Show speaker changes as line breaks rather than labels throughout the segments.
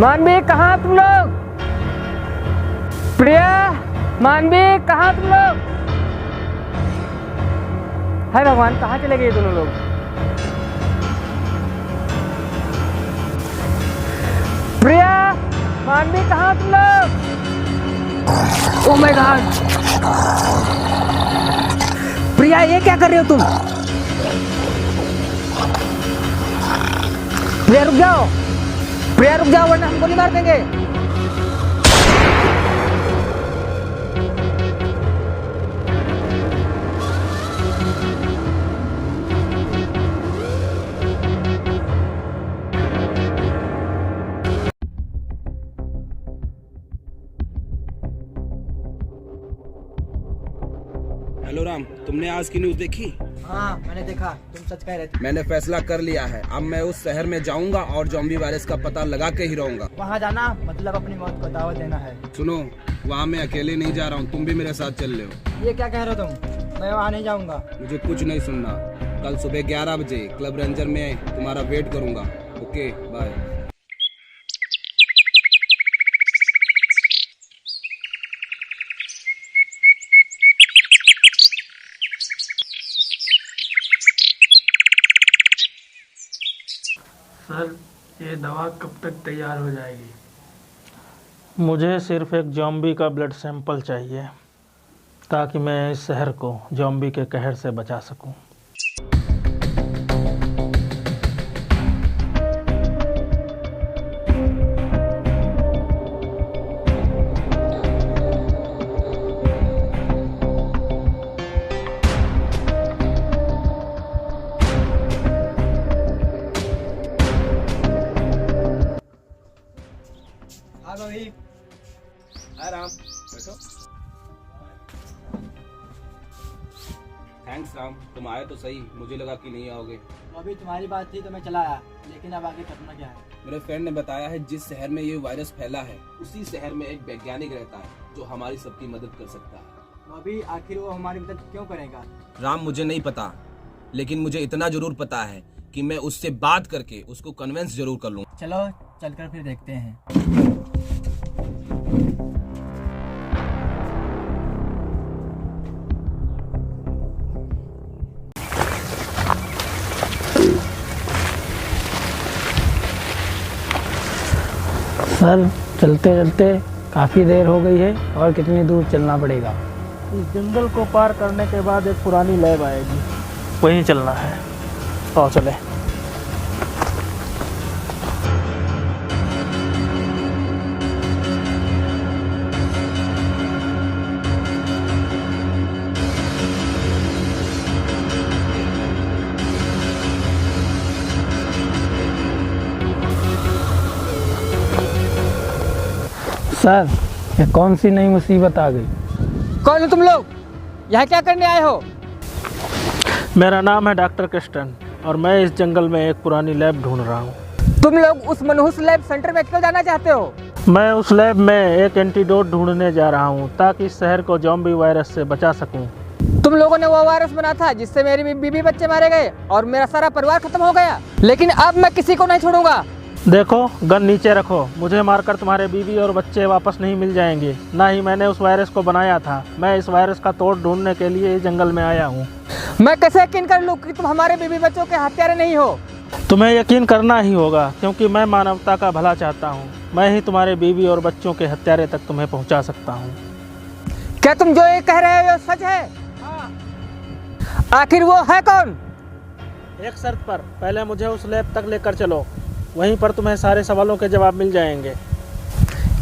मानवी कहाँ तुम लोग? प्रिया, मानवी कहाँ तुम लोग? हाय भगवान, कहाँ चले गए ये दोनों लोग? प्रिया, मानवी कहाँ तुम लोग? Oh my God! प्रिया, ये क्या कर रहे हो तुम? प्रिया रुक जाओ, प्रिया रुक जाओ वरना हम गोली मार देंगे।
हेलो राम, तुमने आज की न्यूज़ देखी?
हाँ मैंने देखा, तुम सच कह रहे थे।
मैंने फैसला कर लिया है, अब मैं उस शहर में जाऊंगा और ज़ॉम्बी वायरस का पता लगा के ही रहूंगा।
वहाँ जाना मतलब अपनी मौत को दावत देना है।
सुनो, वहाँ मैं अकेले नहीं जा रहा हूँ, तुम भी मेरे साथ चल रहे हो।
ये क्या कह रहे हो तुम? मैं वहाँ नहीं जाऊँगा।
मुझे कुछ नहीं सुनना। कल सुबह 11 बजे क्लब रेंजर में तुम्हारा वेट करूंगा। Okay bye.
सर, ये दवा कब तक तैयार हो जाएगी?
मुझे सिर्फ एक जॉम्बी का ब्लड सैंपल चाहिए ताकि मैं इस शहर को जॉम्बी के कहर से बचा सकूं।
हाय राम, बैठो। थैंक्स राम, तुम आए तो सही, मुझे लगा कि नहीं आओगे।
अभी तुम्हारी बात थी तो मैं चला आया, लेकिन अब आगे करना क्या है?
मेरे फ्रेंड ने बताया है जिस शहर में ये वायरस फैला है उसी शहर में एक वैज्ञानिक रहता है जो हमारी सबकी मदद कर सकता है।
तो अभी आखिर वो हमारी मदद क्यों करेगा?
राम, मुझे नहीं पता, लेकिन मुझे इतना जरूर पता है कि मैं उससे बात करके उसको कन्विंस जरूर कर लूँ।
चलो चलकर फिर देखते हैं।
सर, चलते चलते काफ़ी देर हो गई है और कितनी दूर चलना पड़ेगा? इस जंगल को पार करने के बाद एक पुरानी लैब आएगी, वहीं चलना है। आओ चले। सर, ये कौन सी नई मुसीबत आ गई?
कौन हो तुम लोग? यहाँ क्या करने आए हो?
मेरा नाम है डॉक्टर कृष्णन और मैं इस जंगल में एक पुरानी लैब ढूंढ रहा हूँ।
तुम लोग उस मनहूस लैब सेंटर में क्यों जाना चाहते हो?
मैं उस लैब में एक एंटीडोट ढूंढने जा रहा हूँ ताकि इस शहर को जॉम्बी वायरस से बचा सकूँ।
तुम लोगों ने वो वायरस बना था जिससे मेरी बीवी बच्चे मारे गए और मेरा सारा परिवार खत्म हो गया, लेकिन अब मैं किसी को नहीं छोड़ूंगा।
देखो, गन नीचे रखो। मुझे मारकर तुम्हारे बीवी और बच्चे वापस नहीं मिल जाएंगे। ना ही मैंने उस वायरस को बनाया था। मैं इस वायरस का तोड़ ढूंढने के लिए इस जंगल में आया हूँ।
मैं कैसे यकीन कर लूँ कि तुम हमारे बीवी बच्चों के हत्यारे नहीं हो?
तुम्हें यकीन करना ही होगा क्योंकि मैं मानवता का भला चाहता हूँ। मैं ही तुम्हारे बीवी और बच्चों के हत्यारे तक तुम्हें पहुँचा सकता हूँ।
क्या तुम जो ये कह रहे हो सच है? आखिर वो है कौन?
एक शर्त पर, पहले मुझे उस लैब तक लेकर चलो, वहीं पर तुम्हें सारे सवालों के जवाब मिल जाएंगे।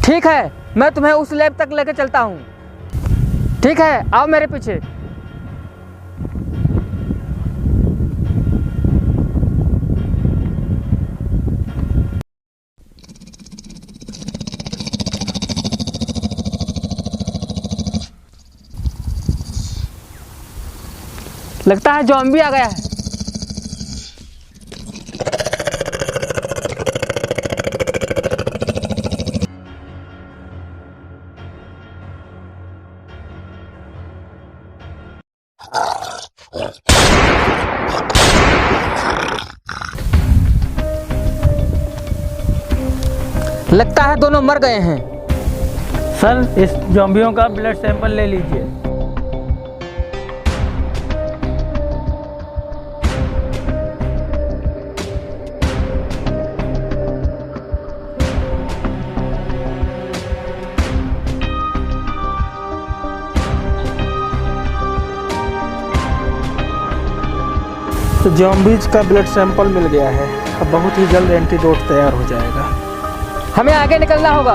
ठीक है, मैं तुम्हें उस लैब तक लेकर चलता हूँ। ठीक है, आओ मेरे पीछे। लगता है जॉम्बी आ गया है। लगता है दोनों मर गए हैं।
सर इस ज़ॉम्बियों का ब्लड सैंपल ले लीजिए। तो ज़ॉम्बीज का ब्लड सैंपल मिल गया है। अब बहुत ही जल्द एंटीडोट तैयार हो जाएगा।
हमें आगे निकलना होगा।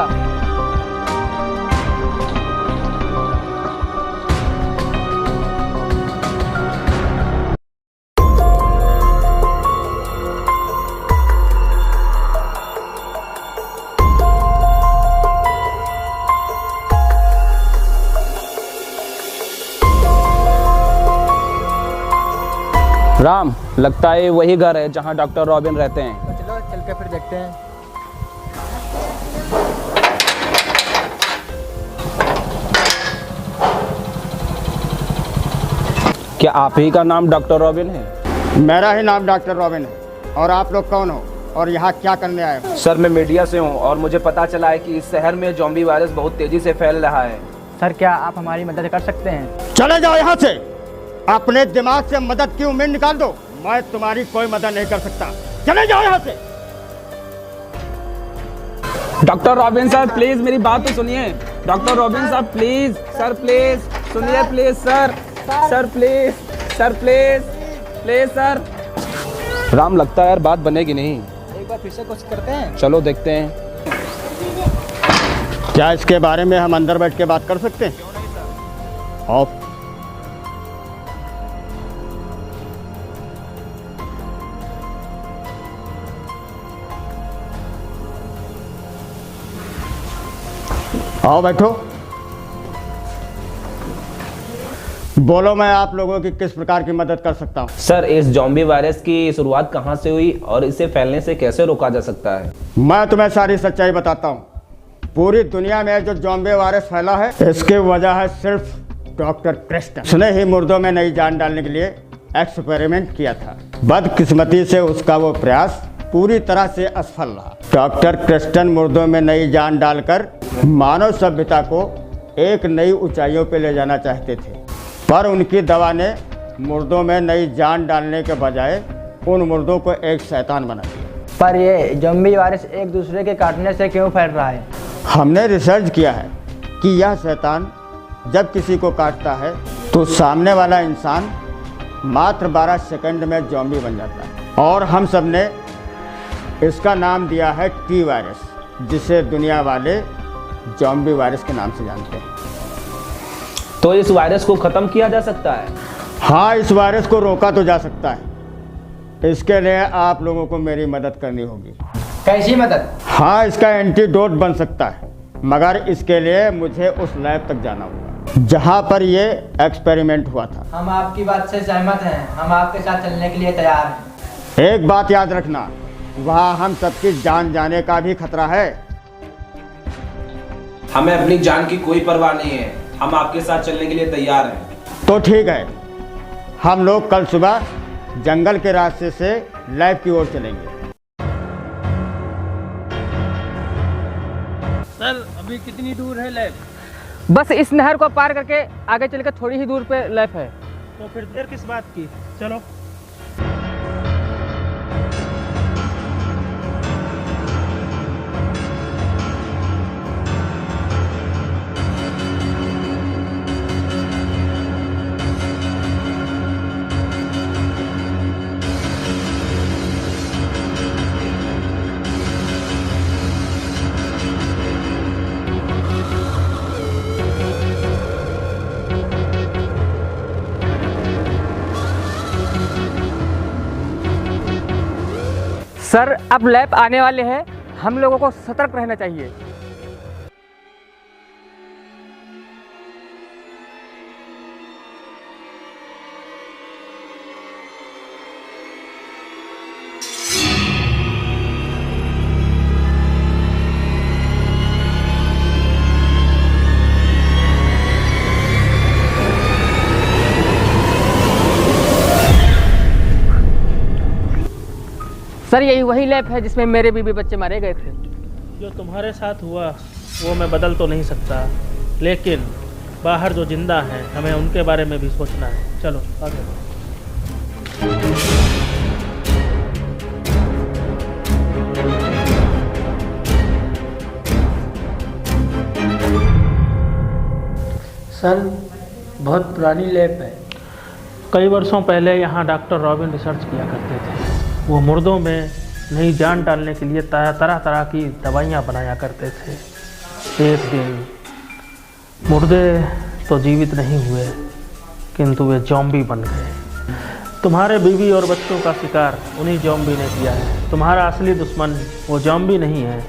राम, लगता है वही घर है जहाँ डॉक्टर रॉबिन रहते हैं।
तो चलो चल के फिर देखते हैं।
क्या आप ही का नाम डॉक्टर रॉबिन है?
मेरा ही नाम डॉक्टर रॉबिन है। और आप लोग कौन हो और यहाँ क्या करने आए हो?
सर, मैं मीडिया से हूँ और मुझे पता चला है कि इस शहर में ज़ॉम्बी वायरस बहुत तेजी से फैल रहा है।
सर क्या आप हमारी मदद कर सकते हैं?
चले जाओ यहाँ से। अपने दिमाग से मदद की उम्मीद निकाल दो। मैं तुम्हारी कोई मदद नहीं कर सकता। चले जाओ यहाँ से।
डॉक्टर रॉबिन सर, प्लीज मेरी बात तो सुनिए। डॉक्टर रॉबिन साहब, प्लीज सर, प्लीज सुनिए, please sir, sir please, sir please, please sir. Ram, लगता है यार बात बनेगी नहीं।
एक बार फिर से कोशिश करते हैं।
चलो देखते हैं।
क्या इसके बारे में हम अंदर बैठ के बात कर सकते हैं? ऑफ। आओ बैठो। बोलो, मैं आप लोगों की किस प्रकार की मदद कर सकता हूँ?
सर, इस ज़ॉम्बी वायरस की शुरुआत कहाँ से हुई और इसे फैलने से कैसे रोका जा सकता है?
मैं तुम्हें सारी सच्चाई बताता हूँ। पूरी दुनिया में जो ज़ॉम्बी वायरस फैला है, इसकी वजह है सिर्फ डॉक्टर क्रिस्टन। उसने ही मुर्दों में नई जान डालने के लिए एक्सपेरिमेंट किया था। बदकिस्मती से उसका वो प्रयास पूरी तरह से असफल रहा। डॉक्टर क्रिस्टन मुर्दों में नई जान डालकर मानव सभ्यता को एक नई ऊंचाइयों पर ले जाना चाहते थे, पर उनकी दवा ने मुर्दों में नई जान डालने के बजाय उन मुर्दों को एक शैतान बना दिया।
पर ये ज़ॉम्बी वायरस एक दूसरे के काटने से क्यों फैल रहा है?
हमने रिसर्च किया है कि यह शैतान जब किसी को काटता है तो सामने वाला इंसान मात्र 12 सेकंड में ज़ॉम्बी बन जाता है। और हम सब ने इसका नाम दिया है टी वायरस, जिसे दुनिया वाले ज़ॉम्बी वायरस के नाम से जानते हैं।
तो इस वायरस को खत्म किया जा सकता है?
हाँ, इस वायरस को रोका तो जा सकता है। इसके लिए आप लोगों को मेरी मदद करनी होगी।
कैसी मदद?
हाँ, इसका एंटीडोट बन सकता है, मगर इसके लिए मुझे उस लैब तक जाना होगा जहाँ पर ये एक्सपेरिमेंट हुआ था।
हम आपकी बात से सहमत हैं। हम आपके साथ चलने के लिए तैयार हैं।
एक बात याद रखना, वहाँ हम सबकी जान जाने का भी खतरा है।
हमें अपनी जान की कोई परवाह नहीं है। हम आपके साथ चलने के लिए तैयार हैं।
तो ठीक है, हम लोग कल सुबह जंगल के रास्ते से लैब की ओर चलेंगे।
सर अभी कितनी दूर है लैब?
बस इस नहर को पार करके आगे चल के थोड़ी ही दूर पे लैब है।
तो फिर देर किस बात की, चलो।
सर, अब लैब आने वाले हैं। हम लोगों को सतर्क रहना चाहिए। सर, यही वही लैब है जिसमें मेरे बीबी बच्चे मारे गए थे।
जो तुम्हारे साथ हुआ वो मैं बदल तो नहीं सकता, लेकिन बाहर जो जिंदा हैं हमें उनके बारे में भी सोचना है। चलो आगे बढ़ो।
सर बहुत पुरानी लैब है।
कई वर्षों पहले यहाँ डॉक्टर रॉबिन रिसर्च किया करते थे। वो मुर्दों में नई जान डालने के लिए तरह तरह की दवाइयाँ बनाया करते थे। एक दिन मुर्दे तो जीवित नहीं हुए, किंतु वे ज़ॉम्बी बन गए। तुम्हारे बीवी और बच्चों का शिकार उन्हीं ज़ॉम्बी ने किया है। तुम्हारा असली दुश्मन वो ज़ॉम्बी नहीं है,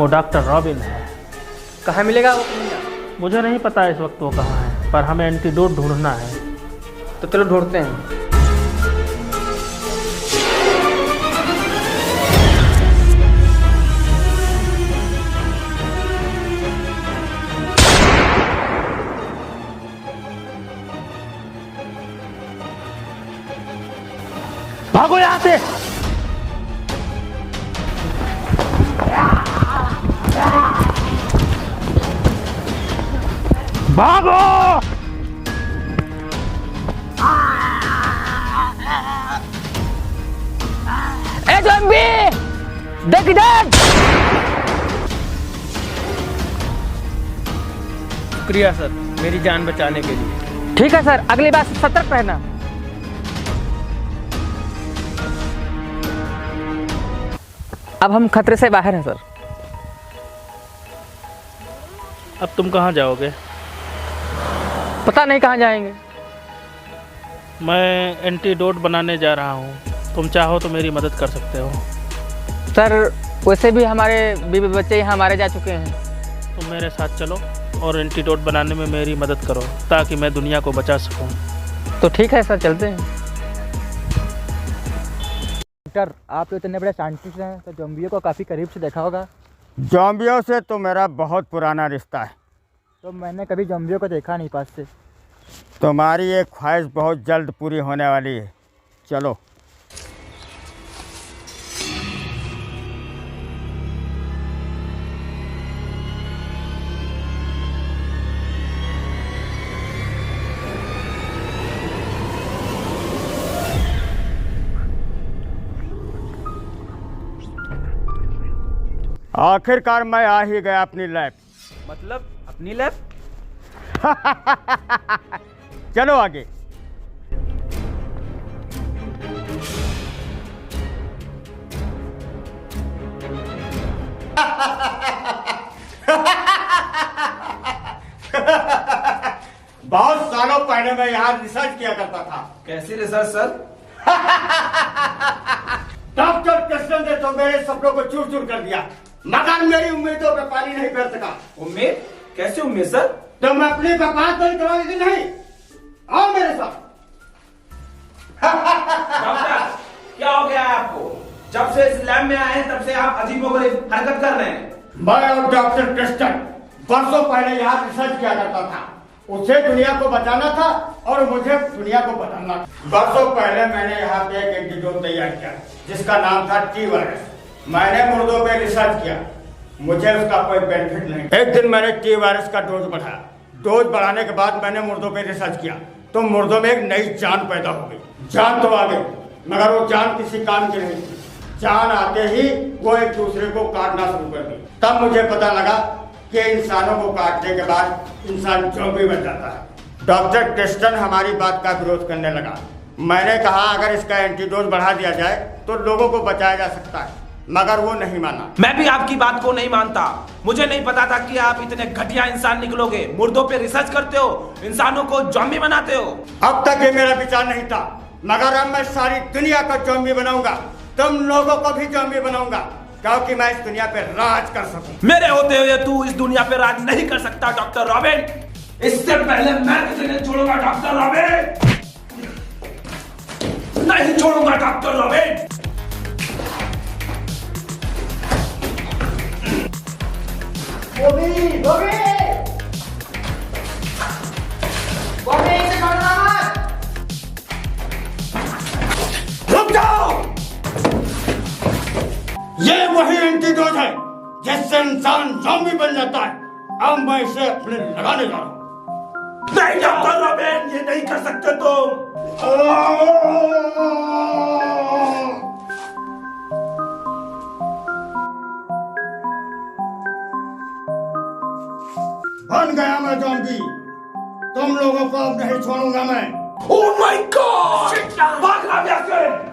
वो डॉक्टर रॉबिन है।
कहाँ मिलेगा वो कमीना?
मुझे नहीं पता इस वक्त वो कहाँ है, पर हमें एंटीडोट ढूंढना है।
तो चलो ढूंढते हैं।
भागो यहाँ से। भागो।
ए ज़ॉम्बी, देख इधर।
शुक्रिया सर, मेरी जान बचाने के लिए।
ठीक है सर, अगली बार से सतर्क रहना। अब हम खतरे से बाहर हैं सर।
अब तुम कहाँ जाओगे?
पता नहीं कहाँ जाएंगे।
मैं एंटीडोट बनाने जा रहा हूँ, तुम चाहो तो मेरी मदद कर सकते हो।
सर वैसे भी हमारे बीवी बच्चे यहाँ मारे जा चुके हैं।
तुम मेरे साथ चलो और एंटीडोट बनाने में मेरी मदद करो, ताकि मैं दुनिया को बचा सकूँ।
तो ठीक है सर, चलते हैं।
डॉक्टर, आप तो इतने बड़े साइंटिस्ट हैं, तो ज़ॉम्बियों को काफ़ी करीब से देखा होगा।
जॉम्बियों से तो मेरा बहुत पुराना रिश्ता है।
तो मैंने कभी ज़ॉम्बियों को देखा नहीं पास से।
तुम्हारी ये ख्वाहिश बहुत जल्द पूरी होने वाली है। चलो। आखिरकार मैं आ ही गया अपनी लैब।
मतलब अपनी लैब?
चलो आगे। बहुत सालों पहले मैं यहाँ रिसर्च किया करता था।
कैसी रिसर्च सर?
डॉक्टर कृष्णन ने तो मेरे सपनों को चूर चूर कर दिया, मगर मेरी उम्मीदों पे पानी नहीं फेर सका।
उम्मीद? कैसी उम्मीद सर?
तुम अपनी बकवास बंद करोगे कि नहीं? आओ मेरे साथ।
डॉक्टर, क्या हो गया है आपको? जब से इस लैब में आए हैं तब से आप अजीबोगरीब हरकत कर रहे हैं।
मैं और डॉक्टर कृष्णन वर्षों पहले यहाँ रिसर्च किया करता था। उसे दुनिया को बचाना था और मुझे दुनिया को बचाना था। वर्षों पहले मैंने यहाँ पे एक एंटीडोट तैयार किया जिसका नाम था टी वायरस। मैंने मुर्दों पे रिसर्च किया, मुझे उसका कोई बेनिफिट नहीं। एक दिन मैंने टी वायरस का डोज बढ़ाया। डोज बढ़ाने के बाद मैंने मुर्दों पे रिसर्च किया तो मुर्दों में एक नई जान पैदा हो गई। जान तो आ गई, मगर वो जान किसी काम की नहीं थी। जान आते ही वो एक दूसरे को काटना शुरू कर दी। तब मुझे पता लगा कि इंसानों को काटने के बाद इंसान ज़ॉम्बी बन जाता है। डॉक्टर क्रिस्टन हमारी बात का विरोध करने लगा। मैंने कहा अगर इसका एंटीडोज बढ़ा दिया जाए तो लोगों को बचाया जा सकता है, मगर वो नहीं माना।
मैं भी आपकी बात को नहीं मानता। मुझे नहीं पता था कि आप इतने घटिया इंसान निकलोगे। मुर्दों पे रिसर्च करते हो, इंसानों को ज़ॉम्बी बनाते हो।
अब तक ये मेरा विचार नहीं था, मगर अब मैं सारी दुनिया को ज़ॉम्बी बनाऊंगा। तुम लोगों को भी ज़ॉम्बी बनाऊंगा, क्योंकि मैं इस दुनिया पे राज कर सकूं।
मेरे होते हुए तू इस दुनिया पे राज नहीं कर सकता डॉक्टर रॉबिन। इससे पहले मैं तुझे नहीं छोड़ूंगा डॉक्टर रॉबिन, नहीं छोड़ूंगा डॉक्टर रॉबिन।
बॉबी, बॉबी, बॉबी, इसे छोड़ना मत।
रुक जाओ। ये वही एंटीडोज है जिस इंसान ज़ॉम्बी बन जाता है। अब मैं इसे अपने लगाने जा रहा हूँ।
नहीं डॉक्टर रॉबिन, ये नहीं कर सकते तुम।
बन गया मैं ज़ॉम्बी। तुम लोगों को अब नहीं छोड़ूंगा मैं।
ओह माय गॉड, भाग रहा है।